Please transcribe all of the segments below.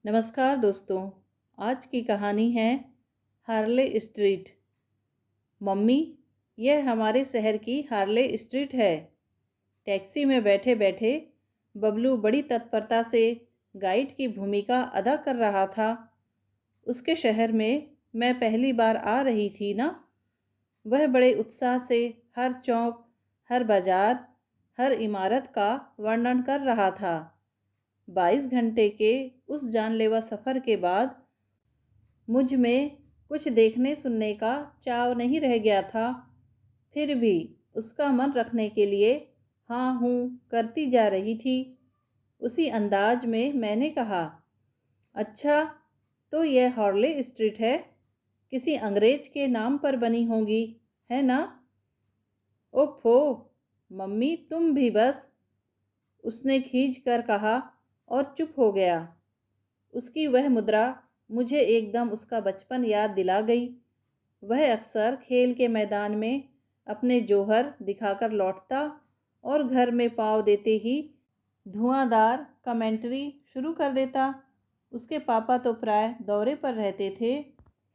नमस्कार दोस्तों। आज की कहानी है हार्ले स्ट्रीट। मम्मी, यह हमारे शहर की हार्ले स्ट्रीट है। टैक्सी में बैठे बैठे बबलू बड़ी तत्परता से गाइड की भूमिका अदा कर रहा था। उसके शहर में मैं पहली बार आ रही थी ना। वह बड़े उत्साह से हर चौक, हर बाजार, हर इमारत का वर्णन कर रहा था। 22 घंटे के उस जानलेवा सफ़र के बाद मुझ में कुछ देखने सुनने का चाव नहीं रह गया था। फिर भी उसका मन रखने के लिए हाँ हूँ करती जा रही थी। उसी अंदाज में मैंने कहा, अच्छा, तो यह हॉर्ले स्ट्रीट है, किसी अंग्रेज के नाम पर बनी होगी, है ना? ओफो मम्मी, तुम भी बस, उसने खींच कर कहा और चुप हो गया। उसकी वह मुद्रा मुझे एकदम उसका बचपन याद दिला गई। वह अक्सर खेल के मैदान में अपने जौहर दिखाकर लौटता और घर में पाँव देते ही धुआंधार कमेंट्री शुरू कर देता। उसके पापा तो प्राय दौरे पर रहते थे,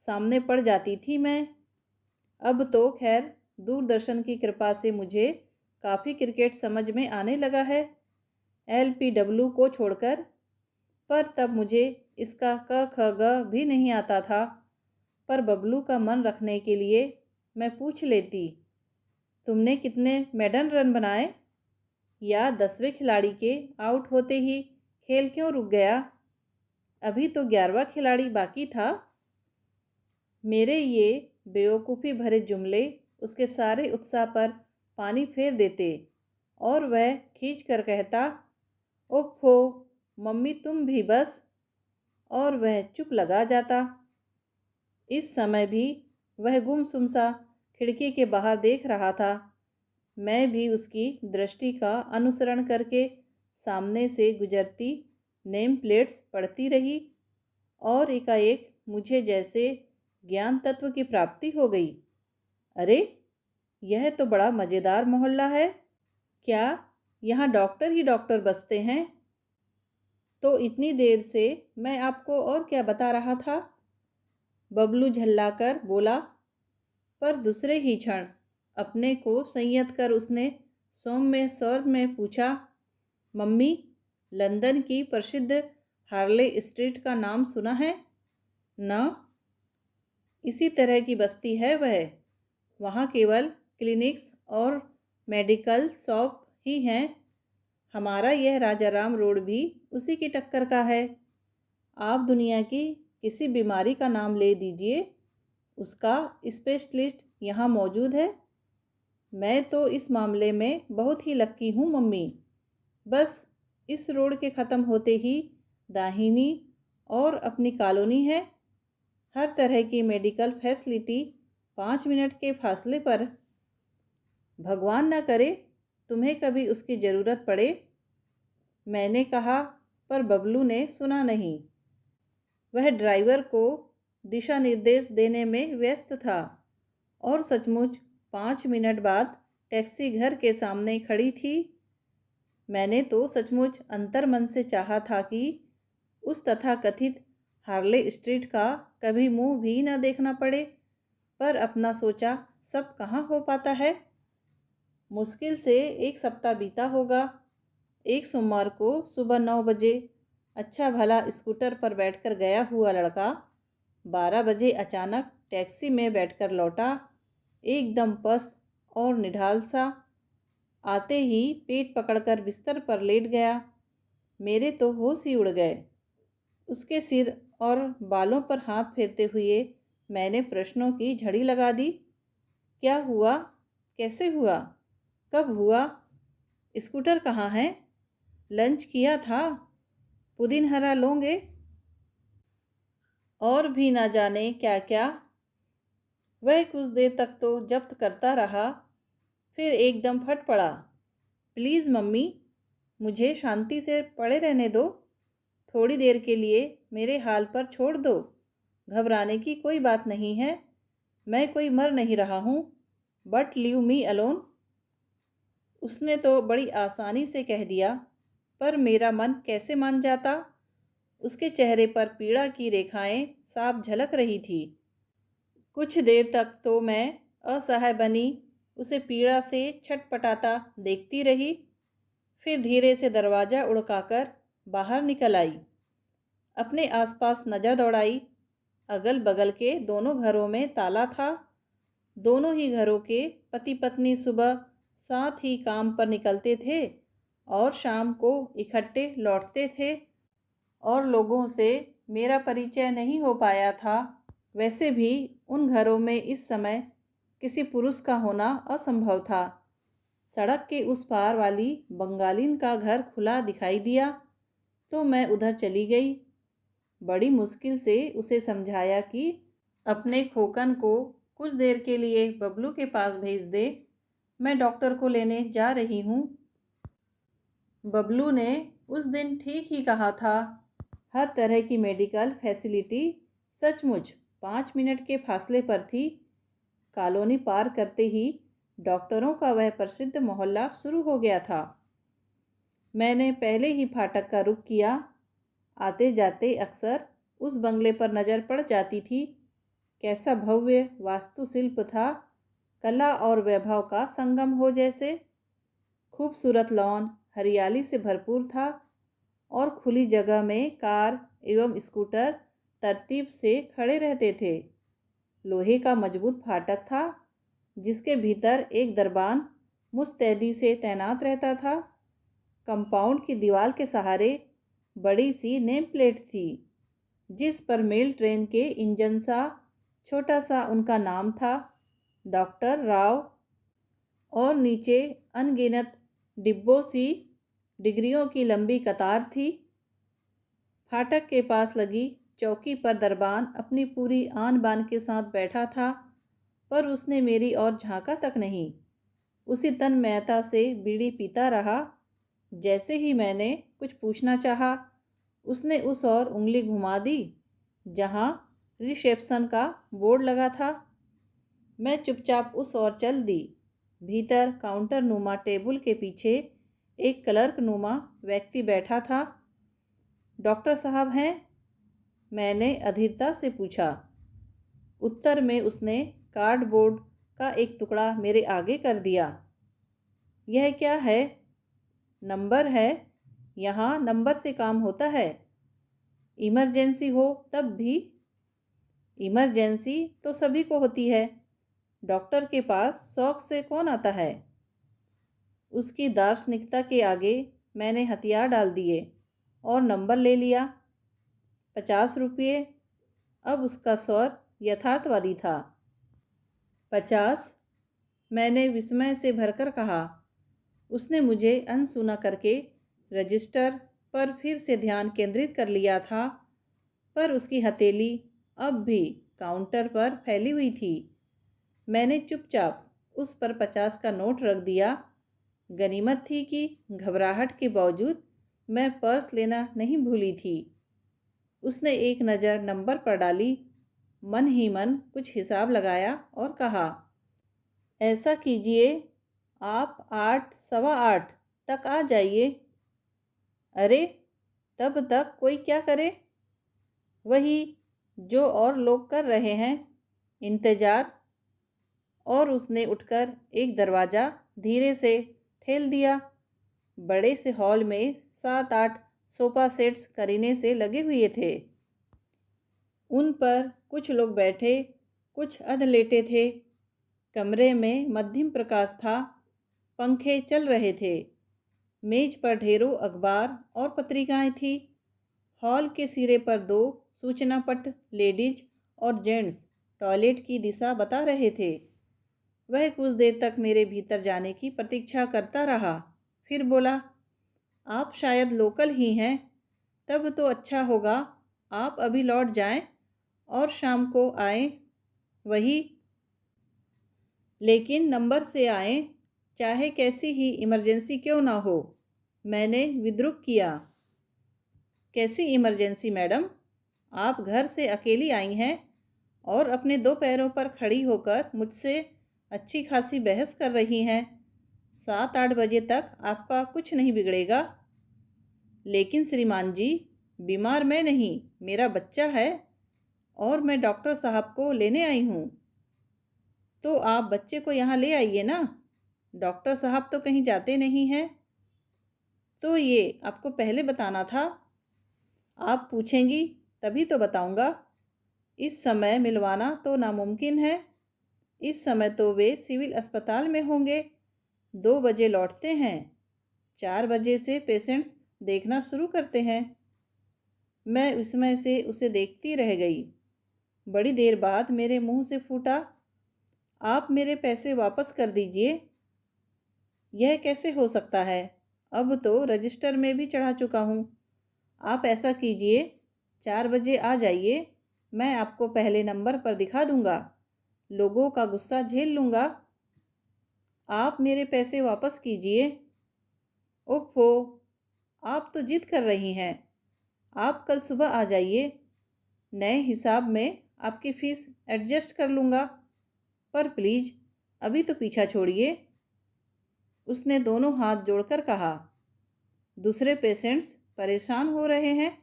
सामने पड़ जाती थी मैं। अब तो खैर दूरदर्शन की कृपा से मुझे काफ़ी क्रिकेट समझ में आने लगा है, LPW को छोड़कर। पर तब मुझे इसका क ख ग भी नहीं आता था। पर बबलू का मन रखने के लिए मैं पूछ लेती, तुमने कितने मेडन रन बनाए? या 10वें खिलाड़ी के आउट होते ही खेल क्यों रुक गया? अभी तो 11वां खिलाड़ी बाकी था। मेरे ये बेवकूफ़ी भरे जुमले उसके सारे उत्साह पर पानी फेर देते और वह खींच कर कहता, ओफो मम्मी, तुम भी बस, और वह चुप लगा जाता। इस समय भी वह गुमसुम सा खिड़की के बाहर देख रहा था। मैं भी उसकी दृष्टि का अनुसरण करके सामने से गुजरती नेम प्लेट्स पढ़ती रही और एकाएक मुझे जैसे ज्ञान तत्व की प्राप्ति हो गई। अरे, यह तो बड़ा मज़ेदार मोहल्ला है। क्या यहाँ डॉक्टर ही डॉक्टर बसते हैं? तो इतनी देर से मैं आपको और क्या बता रहा था? बबलू झल्लाकर बोला। पर दूसरे ही क्षण अपने को संयत कर उसने सौम्य स्वर में पूछा, मम्मी, लंदन की प्रसिद्ध हार्ले स्ट्रीट का नाम सुना है ना? इसी तरह की बस्ती है वह। वहाँ केवल क्लिनिक्स और मेडिकल शॉप ही हैं। हमारा यह राजाराम रोड भी उसी की टक्कर का है। आप दुनिया की किसी बीमारी का नाम ले दीजिए, उसका स्पेशलिस्ट यहाँ मौजूद है। मैं तो इस मामले में बहुत ही लक्की हूँ मम्मी। बस इस रोड के ख़त्म होते ही दाहिनी और अपनी कॉलोनी है। हर तरह की मेडिकल फैसिलिटी 5 मिनट के फासले पर। भगवान ना करे तुम्हें कभी उसकी ज़रूरत पड़े, मैंने कहा। पर बबलू ने सुना नहीं। वह ड्राइवर को दिशा निर्देश देने में व्यस्त था और सचमुच 5 मिनट बाद टैक्सी घर के सामने खड़ी थी। मैंने तो सचमुच अंतर्मन से चाहा था कि उस तथाकथित हार्ले स्ट्रीट का कभी मुंह भी न देखना पड़े, पर अपना सोचा सब कहाँ हो पाता है। मुश्किल से 1 सप्ताह बीता होगा। एक सोमवार को सुबह 9 बजे अच्छा भला स्कूटर पर बैठकर गया हुआ लड़का 12 बजे अचानक टैक्सी में बैठकर लौटा, एकदम पस्त और निढाल सा। आते ही पेट पकड़कर बिस्तर पर लेट गया। मेरे तो होश ही उड़ गए। उसके सिर और बालों पर हाथ फेरते हुए मैंने प्रश्नों की झड़ी लगा दी। क्या हुआ? कैसे हुआ? कब हुआ? स्कूटर कहाँ है? लंच किया था? पुदीन हरा लोगे? और भी ना जाने क्या क्या। वह कुछ देर तक तो जब्त करता रहा, फिर एकदम फट पड़ा, प्लीज़ मम्मी, मुझे शांति से पड़े रहने दो। थोड़ी देर के लिए मेरे हाल पर छोड़ दो। घबराने की कोई बात नहीं है। मैं कोई मर नहीं रहा हूँ। But leave me alone. उसने तो बड़ी आसानी से कह दिया, पर मेरा मन कैसे मान जाता। उसके चेहरे पर पीड़ा की रेखाएं साफ झलक रही थी। कुछ देर तक तो मैं असहाय बनी उसे पीड़ा से छटपटाता देखती रही। फिर धीरे से दरवाज़ा उड़काकर बाहर निकल आई। अपने आसपास नज़र दौड़ाई। अगल बगल के दोनों घरों में ताला था। दोनों ही घरों के पति पत्नी सुबह साथ ही काम पर निकलते थे और शाम को इकट्ठे लौटते थे, और लोगों से मेरा परिचय नहीं हो पाया था। वैसे भी उन घरों में इस समय किसी पुरुष का होना असंभव था। सड़क के उस पार वाली बंगालिन का घर खुला दिखाई दिया तो मैं उधर चली गई। बड़ी मुश्किल से उसे समझाया कि अपने खोकन को कुछ देर के लिए बबलू के पास भेज दे, मैं डॉक्टर को लेने जा रही हूँ। बबलू ने उस दिन ठीक ही कहा था। हर तरह की मेडिकल फैसिलिटी सचमुच 5 मिनट के फासले पर थी। कॉलोनी पार करते ही डॉक्टरों का वह प्रसिद्ध मोहल्ला शुरू हो गया था। मैंने पहले ही फाटक का रुख किया। आते जाते अक्सर उस बंगले पर नज़र पड़ जाती थी। कैसा भव्य वास्तुशिल्प था, कला और वैभव का संगम हो जैसे। खूबसूरत लॉन हरियाली से भरपूर था और खुली जगह में कार एवं स्कूटर तरतीब से खड़े रहते थे। लोहे का मजबूत फाटक था जिसके भीतर एक दरबान मुस्तैदी से तैनात रहता था। कंपाउंड की दीवार के सहारे बड़ी सी नेम प्लेट थी जिस पर मेल ट्रेन के इंजन सा छोटा सा उनका नाम था, डॉक्टर राव, और नीचे अनगिनत डिब्बों सी डिग्रियों की लंबी कतार थी। फाटक के पास लगी चौकी पर दरबान अपनी पूरी आन बान के साथ बैठा था, पर उसने मेरी ओर झांका तक नहीं। उसी तन्मयता से बीड़ी पीता रहा। जैसे ही मैंने कुछ पूछना चाहा, उसने उस ओर उंगली घुमा दी जहां रिसेप्शन का बोर्ड लगा था। मैं चुपचाप उस ओर चल दी। भीतर काउंटर नुमा टेबल के पीछे एक क्लर्क नुमा व्यक्ति बैठा था। डॉक्टर साहब हैं? मैंने अधीरता से पूछा। उत्तर में उसने कार्डबोर्ड का एक टुकड़ा मेरे आगे कर दिया। यह क्या है? नंबर है। यहाँ नंबर से काम होता है। इमरजेंसी हो तब भी। इमरजेंसी तो सभी को होती है। डॉक्टर के पास शौक से कौन आता है? उसकी दार्शनिकता के आगे मैंने हथियार डाल दिए और नंबर ले लिया। 50 रुपये। अब उसका स्वर यथार्थवादी था। 50? मैंने विस्मय से भरकर कहा। उसने मुझे अनसुना करके रजिस्टर पर फिर से ध्यान केंद्रित कर लिया था, पर उसकी हथेली अब भी काउंटर पर फैली हुई थी। मैंने चुपचाप उस पर 50 का नोट रख दिया। गनीमत थी कि घबराहट के बावजूद मैं पर्स लेना नहीं भूली थी। उसने एक नज़र नंबर पर डाली, मन ही मन कुछ हिसाब लगाया और कहा, ऐसा कीजिए, आप 8, सवा 8 तक आ जाइए। अरे, तब तक कोई क्या करे? वही जो और लोग कर रहे हैं, इंतज़ार। और उसने उठकर एक दरवाज़ा धीरे से ठेल दिया। बड़े से हॉल में 7-8 सोफ़ा सेट्स करीने से लगे हुए थे। उन पर कुछ लोग बैठे, कुछ अधलेटे थे। कमरे में मध्यम प्रकाश था। पंखे चल रहे थे। मेज पर ढेरों अखबार और पत्रिकाएं थी। हॉल के सिरे पर 2 सूचना पट लेडीज और जेंट्स टॉयलेट की दिशा बता रहे थे। वह कुछ देर तक मेरे भीतर जाने की प्रतीक्षा करता रहा, फिर बोला, आप शायद लोकल ही हैं। तब तो अच्छा होगा आप अभी लौट जाएं और शाम को आएं। वही, लेकिन नंबर से आएं, चाहे कैसी ही इमरजेंसी क्यों ना हो। मैंने विद्रूप किया। कैसी इमरजेंसी मैडम? आप घर से अकेली आई हैं और अपने 2 पैरों पर खड़ी होकर मुझसे अच्छी खासी बहस कर रही हैं। 7-8 बजे तक आपका कुछ नहीं बिगड़ेगा। लेकिन श्रीमान जी, बीमार मैं नहीं, मेरा बच्चा है और मैं डॉक्टर साहब को लेने आई हूँ। तो आप बच्चे को यहाँ ले आइए ना, डॉक्टर साहब तो कहीं जाते नहीं हैं। तो ये आपको पहले बताना था। आप पूछेंगी तभी तो बताऊँगा। इस समय मिलवाना तो नामुमकिन है। इस समय तो वे सिविल अस्पताल में होंगे। 2 बजे लौटते हैं। 4 बजे से पेशेंट्स देखना शुरू करते हैं। मैं उसमें से उसे देखती रह गई। बड़ी देर बाद मेरे मुंह से फूटा, आप मेरे पैसे वापस कर दीजिए। यह कैसे हो सकता है? अब तो रजिस्टर में भी चढ़ा चुका हूँ। आप ऐसा कीजिए, 4 बजे आ जाइए। मैं आपको पहले नंबर पर दिखा दूँगा। लोगों का गुस्सा झेल लूँगा। आप मेरे पैसे वापस कीजिए। ओफ़ो! आप तो ज़िद कर रही हैं। आप कल सुबह आ जाइए। नए हिसाब में आपकी फ़ीस एडजस्ट कर लूँगा। पर प्लीज़ अभी तो पीछा छोड़िए। उसने दोनों हाथ जोड़कर कहा। दूसरे पेशेंट्स परेशान हो रहे हैं।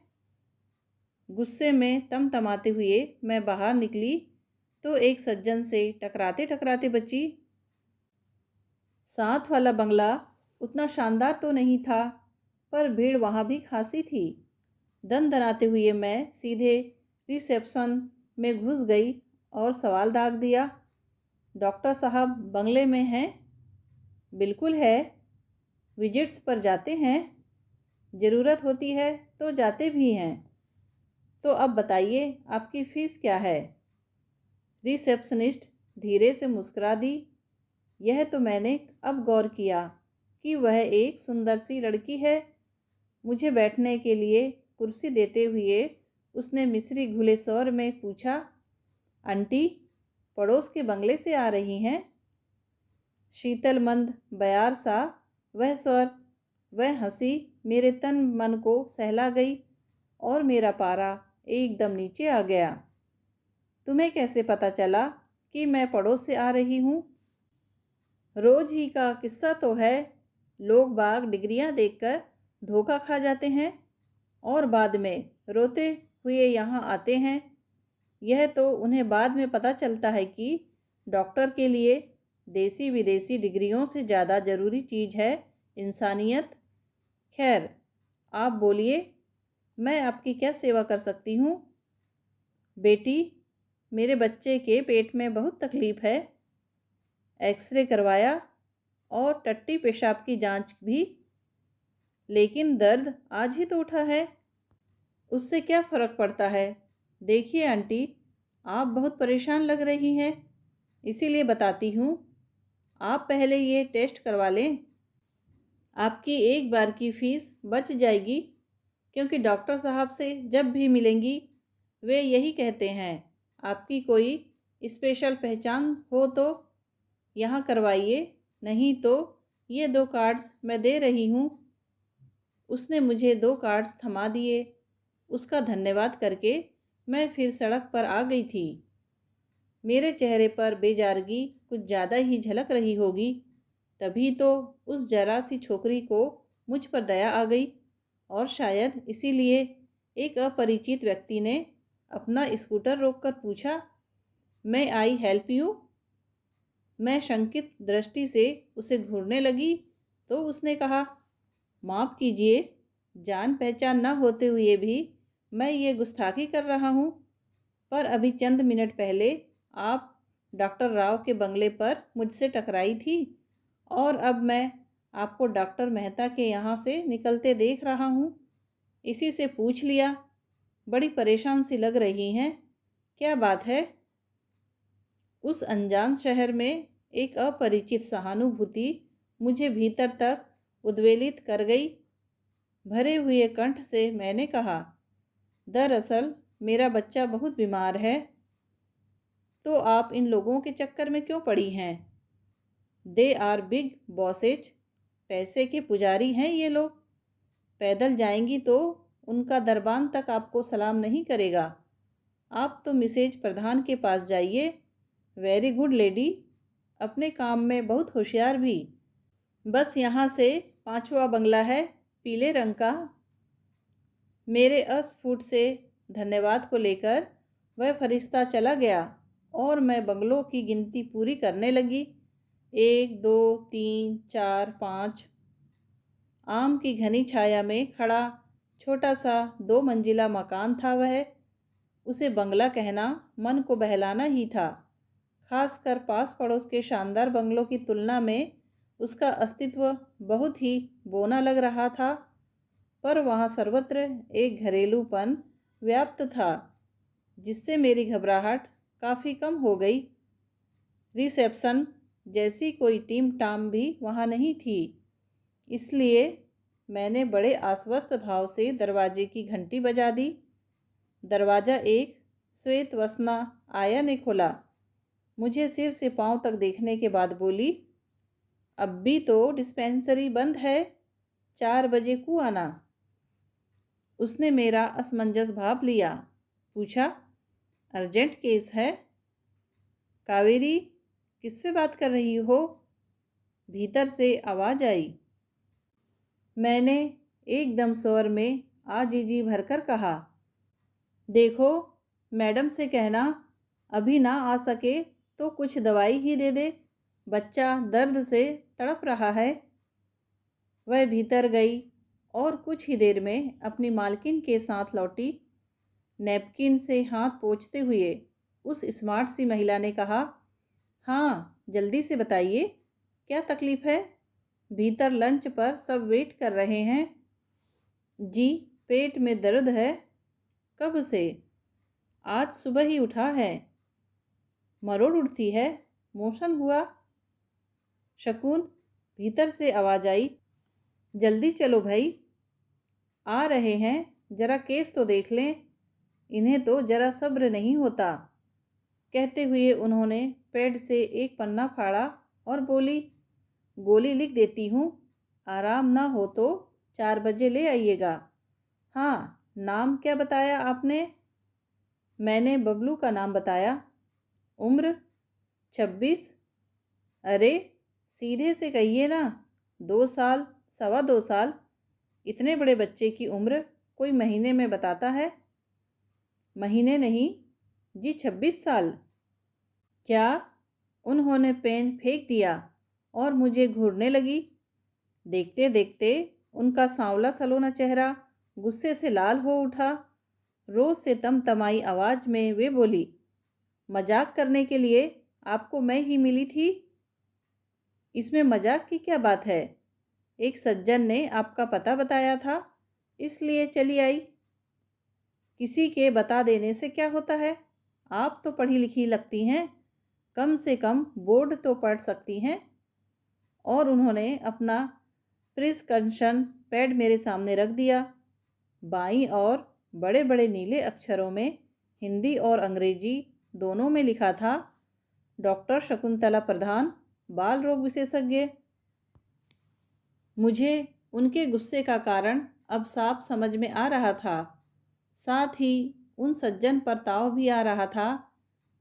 गुस्से में तमतमाते हुए मैं बाहर निकली तो एक सज्जन से टकराते टकराते बची। साथ वाला बंगला उतना शानदार तो नहीं था, पर भीड़ वहाँ भी खासी थी। दनदनाते हुए मैं सीधे रिसेप्शन में घुस गई और सवाल दाग दिया, डॉक्टर साहब बंगले में हैं? बिल्कुल है। विजिट्स पर जाते हैं? ज़रूरत होती है तो जाते भी हैं। तो अब बताइए आपकी फ़ीस क्या है? रिसेप्शनिस्ट धीरे से मुस्कुरा दी। यह तो मैंने अब गौर किया कि वह एक सुंदर सी लड़की है। मुझे बैठने के लिए कुर्सी देते हुए उसने मिस्री घुले स्वर में पूछा, आंटी पड़ोस के बंगले से आ रही हैं? शीतल मंद बयार सा वह स्वर, वह हंसी मेरे तन मन को सहला गई और मेरा पारा एकदम नीचे आ गया। तुम्हें कैसे पता चला कि मैं पड़ोस से आ रही हूँ? रोज ही का किस्सा तो है। लोग बाग डिग्रियां देखकर धोखा खा जाते हैं और बाद में रोते हुए यहाँ आते हैं। यह तो उन्हें बाद में पता चलता है कि डॉक्टर के लिए देसी विदेशी डिग्रियों से ज़्यादा ज़रूरी चीज़ है इंसानियत। खैर, आप बोलिए, मैं आपकी क्या सेवा कर सकती हूँ? बेटी, मेरे बच्चे के पेट में बहुत तकलीफ़ है। एक्सरे करवाया और टट्टी पेशाब की जांच भी, लेकिन दर्द आज ही तो उठा है। उससे क्या फ़र्क पड़ता है? देखिए आंटी, आप बहुत परेशान लग रही हैं, इसीलिए बताती हूँ। आप पहले ये टेस्ट करवा लें। आपकी एक बार की फ़ीस बच जाएगी, क्योंकि डॉक्टर साहब से जब भी मिलेंगी वे यही कहते हैं, आपकी कोई स्पेशल पहचान हो तो यहाँ करवाइए, नहीं तो ये 2 कार्ड्स मैं दे रही हूँ। उसने मुझे 2 कार्ड्स थमा दिए। उसका धन्यवाद करके मैं फिर सड़क पर आ गई थी। मेरे चेहरे पर बेजारगी कुछ ज़्यादा ही झलक रही होगी, तभी तो उस जरा सी छोकरी को मुझ पर दया आ गई और शायद इसीलिए एक अपरिचित व्यक्ति ने अपना स्कूटर रोककर पूछा, मैं आई हेल्प यू? मैं शंकित दृष्टि से उसे घूरने लगी तो उसने कहा, माफ़ कीजिए, जान पहचान न होते हुए भी मैं ये गुस्ताखी कर रहा हूँ, पर अभी चंद मिनट पहले आप डॉक्टर राव के बंगले पर मुझसे टकराई थी और अब मैं आपको डॉक्टर मेहता के यहाँ से निकलते देख रहा हूँ, इसी से पूछ लिया। बड़ी परेशान सी लग रही हैं, क्या बात है? उस अनजान शहर में एक अपरिचित सहानुभूति मुझे भीतर तक उद्वेलित कर गई। भरे हुए कंठ से मैंने कहा, दरअसल मेरा बच्चा बहुत बीमार है। तो आप इन लोगों के चक्कर में क्यों पड़ी हैं? दे आर बिग बॉसेज, पैसे के पुजारी हैं ये लोग। पैदल जाएंगी तो उनका दरबान तक आपको सलाम नहीं करेगा। आप तो मिसेज प्रधान के पास जाइए। वेरी गुड लेडी, अपने काम में बहुत होशियार भी। बस यहाँ से 5वां बंगला है, पीले रंग का। मेरे अस्फुट से धन्यवाद को लेकर वह फरिश्ता चला गया और मैं बंगलों की गिनती पूरी करने लगी। 1, 2, 3, 4, 5। आम की घनी छाया में खड़ा छोटा सा 2 मंजिला मकान था वह। उसे बंगला कहना मन को बहलाना ही था। खासकर पास पड़ोस के शानदार बंगलों की तुलना में उसका अस्तित्व बहुत ही बौना लग रहा था। पर वहाँ सर्वत्र एक घरेलूपन व्याप्त था जिससे मेरी घबराहट काफ़ी कम हो गई। रिसेप्शन जैसी कोई टीम टाम भी वहाँ नहीं थी, इसलिए मैंने बड़े आश्वस्त भाव से दरवाजे की घंटी बजा दी। दरवाज़ा एक श्वेत वसना आया ने खोला। मुझे सिर से पांव तक देखने के बाद बोली, अब भी तो डिस्पेंसरी बंद है, 4 बजे को आना। उसने मेरा असमंजस भाप लिया। पूछा, अर्जेंट केस है? कावेरी, किससे बात कर रही हो? भीतर से आवाज़ आई। मैंने एकदम स्वर में आजीजी भरकर कहा, देखो, मैडम से कहना अभी ना आ सके तो कुछ दवाई ही दे दे, बच्चा दर्द से तड़प रहा है। वह भीतर गई और कुछ ही देर में अपनी मालकिन के साथ लौटी। नैपकिन से हाथ पोंछते हुए उस स्मार्ट सी महिला ने कहा, हाँ जल्दी से बताइए, क्या तकलीफ़ है? भीतर लंच पर सब वेट कर रहे हैं। जी, पेट में दर्द है। कब से? आज सुबह ही उठा है। मरोड़ उठती है? मोशन हुआ? शकुन, भीतर से आवाज़ आई, जल्दी चलो भाई, आ रहे हैं, ज़रा केस तो देख लें, इन्हें तो ज़रा सब्र नहीं होता। कहते हुए उन्होंने पैड से एक पन्ना फाड़ा और बोली, गोली लिख देती हूँ, आराम ना हो तो 4 बजे ले आइएगा। हाँ, नाम क्या बताया आपने? मैंने बबलू का नाम बताया। उम्र? 26। अरे सीधे से कहिए ना, 2 साल, 2.25 साल। इतने बड़े बच्चे की उम्र कोई महीने में बताता है? महीने नहीं जी, 26 साल। क्या? उन्होंने पेन फेंक दिया और मुझे घूरने लगी। देखते देखते उनका सांवला सलोना चेहरा गुस्से से लाल हो उठा। रोज से तमतमाई आवाज़ में वे बोली, मजाक करने के लिए आपको मैं ही मिली थी? इसमें मजाक की क्या बात है? एक सज्जन ने आपका पता बताया था, इसलिए चली आई। किसी के बता देने से क्या होता है? आप तो पढ़ी लिखी लगती हैं, कम से कम बोर्ड तो पढ़ सकती हैं। और उन्होंने अपना प्रिस्क्रिप्शन पैड मेरे सामने रख दिया। बाईं ओर बड़े बड़े नीले अक्षरों में हिंदी और अंग्रेजी दोनों में लिखा था, डॉक्टर शकुंतला प्रधान, बाल रोग विशेषज्ञ। मुझे उनके गुस्से का कारण अब साफ समझ में आ रहा था। साथ ही उन सज्जन पर ताव भी आ रहा था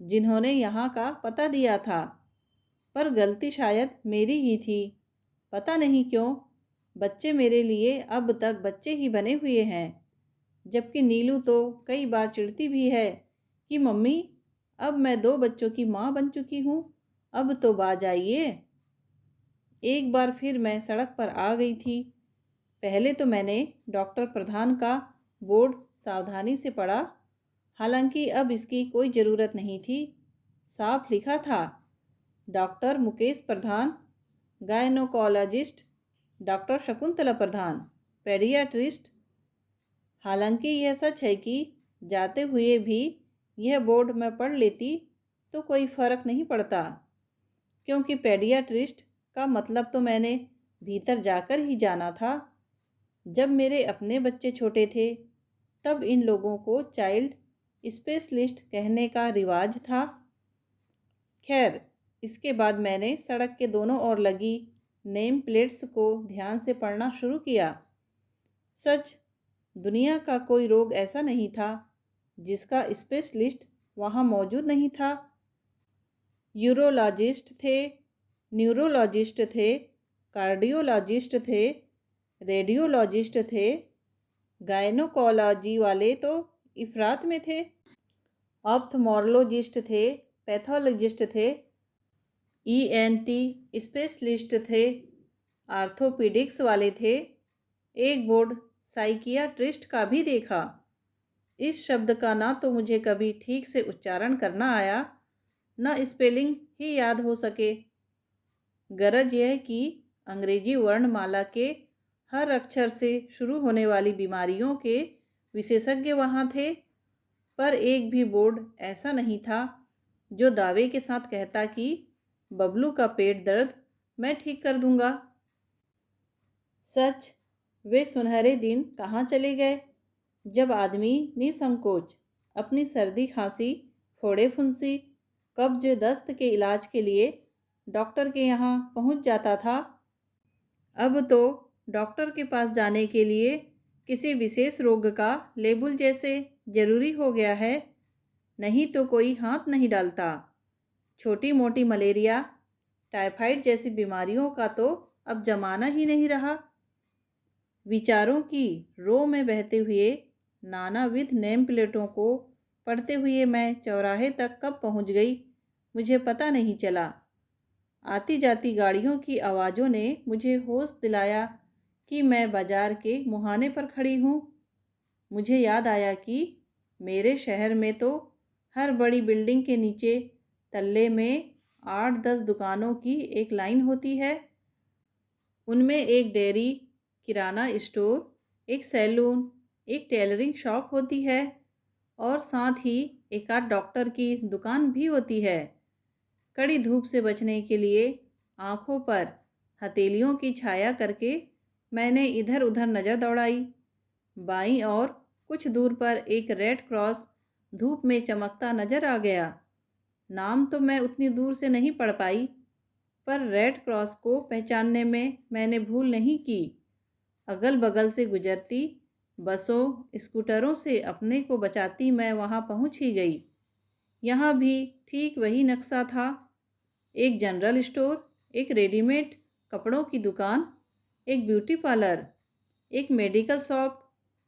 जिन्होंने यहाँ का पता दिया था। पर गलती शायद मेरी ही थी। पता नहीं क्यों बच्चे मेरे लिए अब तक बच्चे ही बने हुए हैं, जबकि नीलू तो कई बार चिढ़ती भी है कि मम्मी, अब मैं 2 बच्चों की माँ बन चुकी हूँ, अब तो बाज आइए। एक बार फिर मैं सड़क पर आ गई थी। पहले तो मैंने डॉक्टर प्रधान का बोर्ड सावधानी से पढ़ा, हालांकि अब इसकी कोई ज़रूरत नहीं थी। साफ लिखा था, डॉक्टर मुकेश प्रधान, गायनोकोलॉजिस्ट, डॉक्टर शकुंतला प्रधान, पेडियाट्रिस्ट। हालांकि यह सच है कि जाते हुए भी यह बोर्ड मैं पढ़ लेती तो कोई फ़र्क नहीं पड़ता, क्योंकि पेडियाट्रिस्ट का मतलब तो मैंने भीतर जाकर ही जाना था। जब मेरे अपने बच्चे छोटे थे तब इन लोगों को चाइल्ड स्पेशलिस्ट कहने का रिवाज था। खैर, इसके बाद मैंने सड़क के दोनों ओर लगी नेम प्लेट्स को ध्यान से पढ़ना शुरू किया। सच, दुनिया का कोई रोग ऐसा नहीं था जिसका स्पेशलिस्ट वहाँ मौजूद नहीं था। यूरोलॉजिस्ट थे, न्यूरोलॉजिस्ट थे, कार्डियोलॉजिस्ट थे, रेडियोलॉजिस्ट थे, गायनोकोलॉजी वाले तो इफरात में थे, ऑप्थमोरोलॉजिस्ट थे, पैथोलॉजिस्ट थे, ईएनटी स्पेशलिस्ट थे, आर्थोपीडिक्स वाले थे, एक बोर्ड साइकियाट्रिस्ट का भी देखा। इस शब्द का ना तो मुझे कभी ठीक से उच्चारण करना आया, न स्पेलिंग ही याद हो सके। गरज यह कि अंग्रेजी वर्णमाला के हर अक्षर से शुरू होने वाली बीमारियों के विशेषज्ञ वहाँ थे, पर एक भी बोर्ड ऐसा नहीं था जो दावे के साथ कहता कि बबलू का पेट दर्द मैं ठीक कर दूंगा। सच, वे सुनहरे दिन कहाँ चले गए जब आदमी निसंकोच अपनी सर्दी खांसी, फोड़े फुंसी, कब्ज दस्त के इलाज के लिए डॉक्टर के यहाँ पहुँच जाता था। अब तो डॉक्टर के पास जाने के लिए किसी विशेष रोग का लेबुल जैसे जरूरी हो गया है, नहीं तो कोई हाथ नहीं डालता। छोटी मोटी मलेरिया, टाइफाइड जैसी बीमारियों का तो अब जमाना ही नहीं रहा। विचारों की रो में बहते हुए नानाविध नेम प्लेटों को पढ़ते हुए मैं चौराहे तक कब पहुंच गई मुझे पता नहीं चला। आती जाती गाड़ियों की आवाज़ों ने मुझे होश दिलाया कि मैं बाजार के मुहाने पर खड़ी हूँ। मुझे याद आया कि मेरे शहर में तो हर बड़ी बिल्डिंग के नीचे तल्ले में 8-10 दुकानों की एक लाइन होती है। उनमें एक डेयरी, किराना स्टोर, एक सैलून, एक टेलरिंग शॉप होती है और साथ ही एक आध डॉक्टर की दुकान भी होती है। कड़ी धूप से बचने के लिए आँखों पर हथेलियों की छाया करके मैंने इधर उधर नज़र दौड़ाई। बाईं ओर कुछ दूर पर एक रेड क्रॉस धूप में चमकता नज़र आ गया। नाम तो मैं उतनी दूर से नहीं पढ़ पाई, पर रेड क्रॉस को पहचानने में मैंने भूल नहीं की। अगल बगल से गुजरती बसों, स्कूटरों से अपने को बचाती मैं वहाँ पहुँच ही गई। यहाँ भी ठीक वही नक्शा था। एक जनरल स्टोर, एक रेडीमेड कपड़ों की दुकान, एक ब्यूटी पार्लर, एक मेडिकल शॉप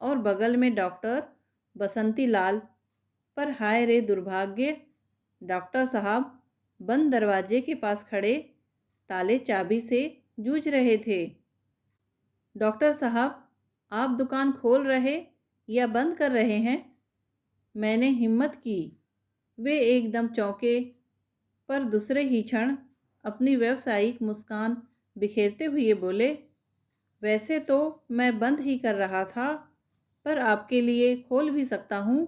और बगल में डॉक्टर बसंती लाल। पर हाय रे दुर्भाग्य, डॉक्टर साहब बंद दरवाजे के पास खड़े ताले चाबी से जूझ रहे थे। डॉक्टर साहब, आप दुकान खोल रहे या बंद कर रहे हैं? मैंने हिम्मत की। वे एकदम चौंके, पर दूसरे ही क्षण अपनी व्यावसायिक मुस्कान बिखेरते हुए बोले, वैसे तो मैं बंद ही कर रहा था, पर आपके लिए खोल भी सकता हूँ।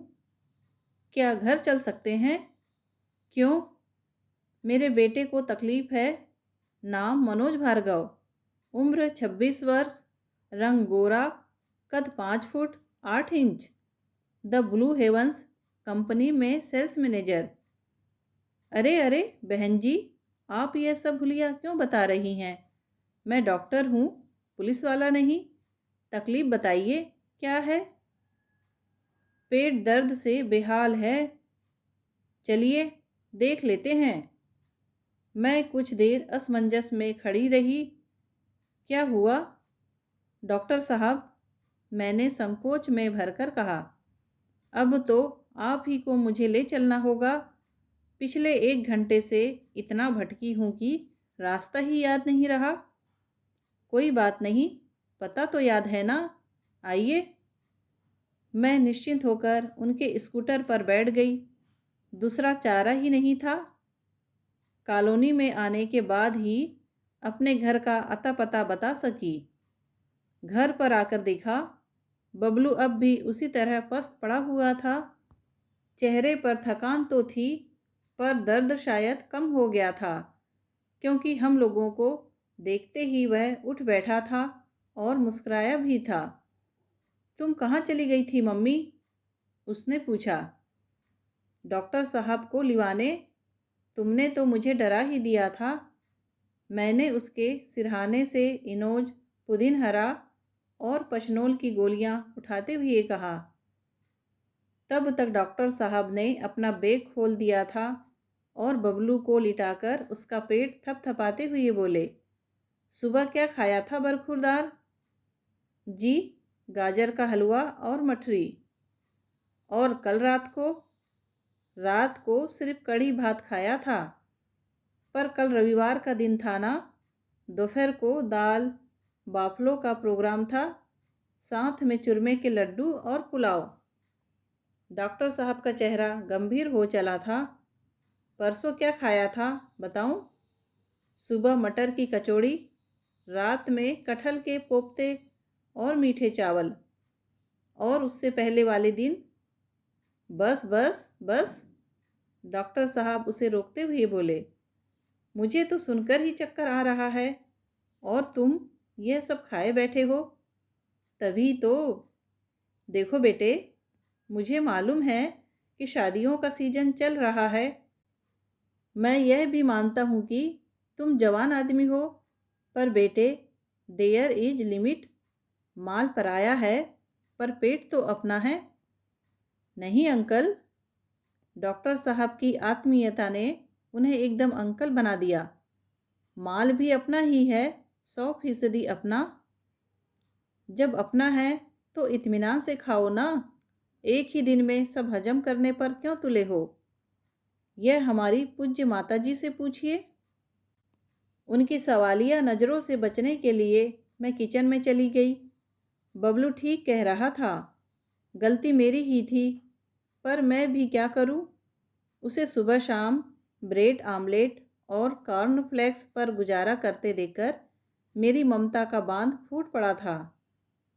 क्या घर चल सकते हैं? क्यों? मेरे बेटे को तकलीफ है। नाम मनोज भार्गव, उम्र 26 वर्ष, रंग गोरा, कद 5 foot 8 inch, the Blue Heavens company में सेल्स मैनेजर। अरे अरे बहन जी, आप यह सब हुलिया क्यों बता रही हैं? मैं डॉक्टर हूँ, पुलिस वाला नहीं। तकलीफ बताइए, क्या है? पेट दर्द से बेहाल है। चलिए देख लेते हैं। मैं कुछ देर असमंजस में खड़ी रही। क्या हुआ? डॉक्टर साहब, मैंने संकोच में भरकर कहा, अब तो आप ही को मुझे ले चलना होगा। पिछले 1 घंटे से इतना भटकी हूँ कि रास्ता ही याद नहीं रहा। कोई बात नहीं, पता तो याद है ना? आइए। मैं निश्चिंत होकर उनके स्कूटर पर बैठ गई। दूसरा चारा ही नहीं था। कॉलोनी में आने के बाद ही अपने घर का अता पता बता सकी। घर पर आकर देखा, बबलू अब भी उसी तरह पस्त पड़ा हुआ था। चेहरे पर थकान तो थी, पर दर्द शायद कम हो गया था, क्योंकि हम लोगों को देखते ही वह उठ बैठा था और मुस्कुराया भी था। तुम कहाँ चली गई थी मम्मी? उसने पूछा। डॉक्टर साहब को लिवाने। तुमने तो मुझे डरा ही दिया था। मैंने उसके सिरहाने से इनोज, पुदीन हरा और पचनोल की गोलियां उठाते हुए कहा। तब तक डॉक्टर साहब ने अपना बैग खोल दिया था और बबलू को लिटाकर उसका पेट थपथपाते हुए बोले, सुबह क्या खाया था बरखुरदार? जी, गाजर का हलवा और मठरी। और कल रात को सिर्फ कढ़ी भात खाया था। पर कल रविवार का दिन था ना। दोपहर को दाल बाफलों का प्रोग्राम था, साथ में चूरमे के लड्डू और पुलाव। डॉक्टर साहब का चेहरा गंभीर हो चला था। परसों क्या खाया था बताऊं? सुबह मटर की कचौड़ी, रात में कटहल के कोफ्ते और मीठे चावल। और उससे पहले वाले दिन? बस बस बस, डॉक्टर साहब उसे रोकते हुए बोले। मुझे तो सुनकर ही चक्कर आ रहा है और तुम यह सब खाए बैठे हो। तभी तो। देखो बेटे, मुझे मालूम है कि शादियों का सीजन चल रहा है। मैं यह भी मानता हूँ कि तुम जवान आदमी हो। पर बेटे, देयर इज लिमिट। माल पराया है पर पेट तो अपना है। नहीं अंकल। डॉक्टर साहब की आत्मीयता ने उन्हें एकदम अंकल बना दिया। माल भी अपना ही है, 100% अपना। जब अपना है तो इत्मीनान से खाओ ना। एक ही दिन में सब हजम करने पर क्यों तुले हो? यह हमारी पूज्य माता जी से पूछिए। उनकी सवालिया नज़रों से बचने के लिए मैं किचन में चली गई। बबलू ठीक कह रहा था, गलती मेरी ही थी। पर मैं भी क्या करूं? उसे सुबह शाम ब्रेड आमलेट और कॉर्नफ्लेक्स पर गुजारा करते देखकर मेरी ममता का बांध फूट पड़ा था।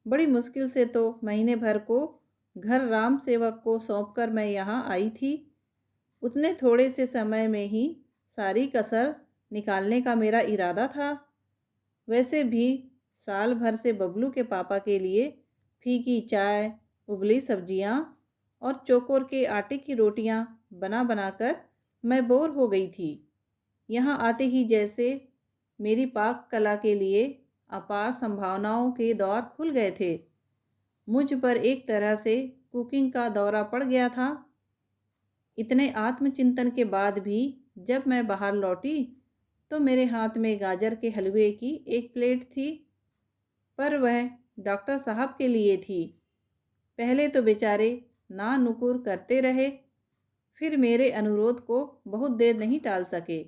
बड़ी मुश्किल से तो महीने भर को घर राम सेवक को सौंपकर मैं यहाँ आई थी। उतने थोड़े से समय में ही सारी कसर निकालने का मेरा इरादा था। वैसे भी साल भर से बबलू के पापा के लिए फीकी चाय, उबली सब्जियाँ और चोकोर के आटे की रोटियाँ बना बनाकर मैं बोर हो गई थी। यहाँ आते ही जैसे मेरी पाक कला के लिए अपार संभावनाओं के द्वार खुल गए थे। मुझ पर एक तरह से कुकिंग का दौरा पड़ गया था। इतने आत्मचिंतन के बाद भी जब मैं बाहर लौटी तो मेरे हाथ में गाजर के हलवे की एक प्लेट थी। पर वह डॉक्टर साहब के लिए थी। पहले तो बेचारे ना नुकुर करते रहे, फिर मेरे अनुरोध को बहुत देर नहीं टाल सके।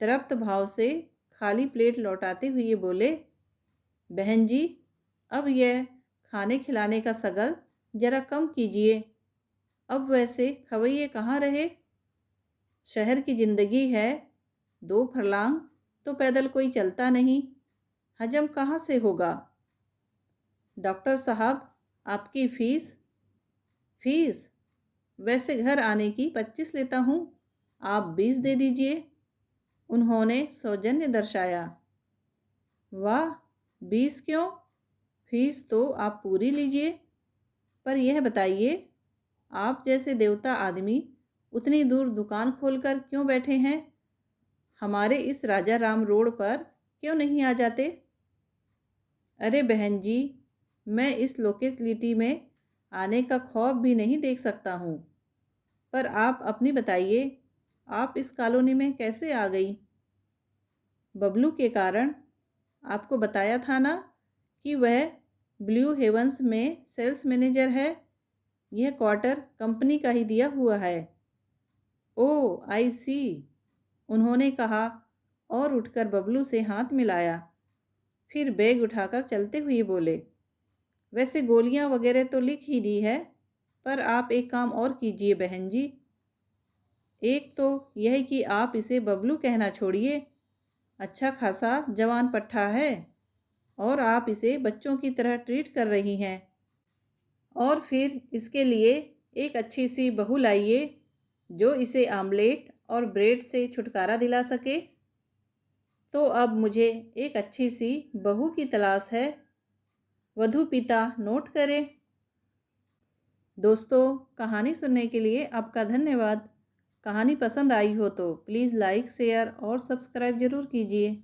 तृप्त भाव से खाली प्लेट लौटाते हुए बोले, बहन जी, अब यह खाने खिलाने का सगल जरा कम कीजिए। अब वैसे खवैये कहाँ रहे? शहर की ज़िंदगी है, 2 फरलांग तो पैदल कोई चलता नहीं। हजम कहाँ से होगा? डॉक्टर साहब, आपकी फीस वैसे घर आने की 25 लेता हूँ, आप 20 दे दीजिए। उन्होंने सौजन्य दर्शाया। वाह, 20 क्यों? फीस तो आप पूरी लीजिए। पर यह बताइए, आप जैसे देवता आदमी उतनी दूर दुकान खोलकर क्यों बैठे हैं? हमारे इस राजा राम रोड पर क्यों नहीं आ जाते? अरे बहन जी, मैं इस लोकेलिटी में आने का खौफ भी नहीं देख सकता हूँ। पर आप अपनी बताइए, आप इस कॉलोनी में कैसे आ गई? बबलू के कारण। आपको बताया था ना कि वह ब्लू हेवंस में सेल्स मैनेजर है। यह क्वार्टर कंपनी का ही दिया हुआ है। ओह आई सी, उन्होंने कहा और उठकर बबलू से हाथ मिलाया। फिर बैग उठाकर चलते हुए बोले, वैसे गोलियां वगैरह तो लिख ही दी है, पर आप एक काम और कीजिए बहन जी। एक तो यह कि आप इसे बबलू कहना छोड़िए, अच्छा खासा जवान पट्ठा है और आप इसे बच्चों की तरह ट्रीट कर रही हैं। और फिर इसके लिए एक अच्छी सी बहू लाइए जो इसे आमलेट और ब्रेड से छुटकारा दिला सके। तो अब मुझे एक अच्छी सी बहू की तलाश है। वधू पिता नोट करें। दोस्तों, कहानी सुनने के लिए आपका धन्यवाद। कहानी पसंद आई हो तो प्लीज़ लाइक, शेयर और सब्सक्राइब ज़रूर कीजिए।